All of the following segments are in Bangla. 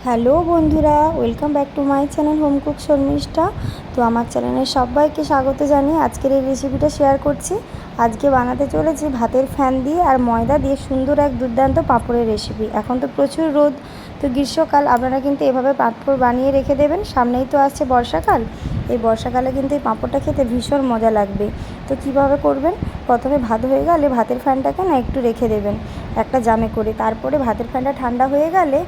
হ্যালো বন্ধুরা, welcome back to my channel home cook Sharmistha. তো আমার চ্যানেলের সবাইকে স্বাগত জানিয়ে আজকের এই রেসিপিটা শেয়ার করছি। আজকে বানাতে চলেছি ভাতের ফ্যান দিয়ে আর ময়দা দিয়ে সুন্দর এক দুর্দান্ত পাঁপড়ের রেসিপি। এখন তো প্রচুর রোদ, তো গ্রীষ্মকাল আপনারা কিন্তু এভাবে পাঁপড় বানিয়ে রেখে দেবেন। সামনেই তো আসছে বর্ষাকাল, এই বর্ষাকালে কিন্তু এই পাঁপড়টা খেতে ভীষণ মজা লাগবে। তো কিভাবে করবেন, প্রথমে ভাত হয়ে গেলে ভাতের ফ্যানটাকে একটু রেখে দেবেন একটা জামে করে। তারপরে ভাতের ফ্যানটা ঠান্ডা হয়ে গেলে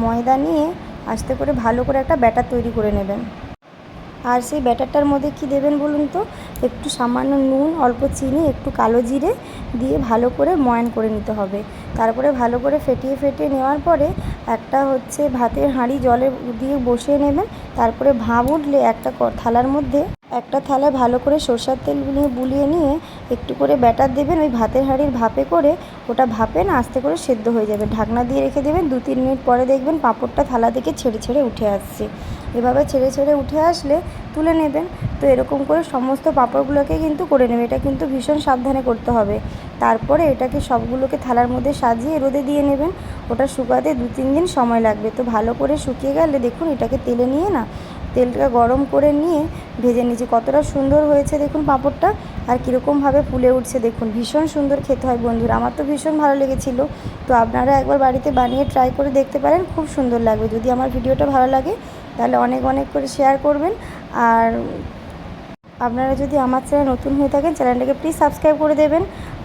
ময়দা নিয়ে আস্তে করে ভালো করে একটা ব্যাটার তৈরি করে নেবেন। আর সেই ব্যাটারটার মধ্যে কি দেবেন বলুন তো, একটু সামান্য নুন, অল্প চিনি, একটু কালো জিরে দিয়ে ভালো করে ময়ান করে নিতে হবে। তারপরে ভালো করে ফেটিয়ে নেওয়ার পরে একটা ভাতের হাঁড়ি জলে দিয়ে বসিয়ে নেবেন। তারপরে ভাপ উঠলে একটা থালার মধ্যে একটা থালায় ভালো করে সরষের তেল বুলিয়ে নিয়ে একটু করে ব্যাটার দেবেন। ওই ভাতের হাঁড়ির ভাপে করে ওটা ভাপে না আস্তে করে সেদ্ধ হয়ে যাবে। ঢাকনা দিয়ে রেখে দেবেন। 2-3 মিনিট পরে দেখবেন পাঁপড়টা থালা থেকে ছেড়ে উঠে আসছে। এভাবে ছেড়ে উঠে আসলে তুলে নেবেন। তো এরকম করে সমস্ত পাঁপড়গুলোকে কিন্তু করে নেবে। এটা কিন্তু ভীষণ সাবধানে করতে হবে। তারপরে এটাকে সবগুলোকে থালার মধ্যে সাজিয়ে রোদে দিয়ে নেবেন। ওটা শুকাতে 2-3 দিন সময় লাগবে। তো ভালো করে শুকিয়ে গেলে দেখুন এটাকে তেলে নিয়ে তেলটা গরম করে নিয়ে ভেজে নিয়েছি। কতটা সুন্দর হয়েছে দেখুন পাঁপড়টা, আর কীরকমভাবে ফুলে উঠছে দেখুন। ভীষণ সুন্দর খেতে হয় বন্ধুরা, আমার তো ভীষণ ভালো লেগেছিলো। তো আপনারা একবার বাড়িতে বানিয়ে ট্রাই করে দেখতে পারেন, খুব সুন্দর লাগবে। যদি আমার ভিডিওটা ভালো লাগে তাহলে অনেক করে শেয়ার করবেন। আর আপনারা যদি আমার চ্যানেল নতুন হয়ে থাকেন, চ্যানেলটাকে প্লিজ সাবস্ক্রাইব করে দেবেন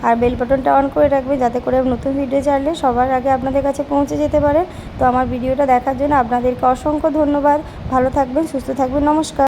আর বেল বাটনটা অন করে রাখবেন, যাতে করে নতুন ভিডিও ছাড়লে সবার আগে আপনাদের কাছে পৌঁছে যেতে পারে। তো আমার ভিডিওটা দেখার জন্য আপনাদেরকে অসংখ্য ধন্যবাদ। ভালো থাকবেন, সুস্থ থাকবেন, নমস্কার।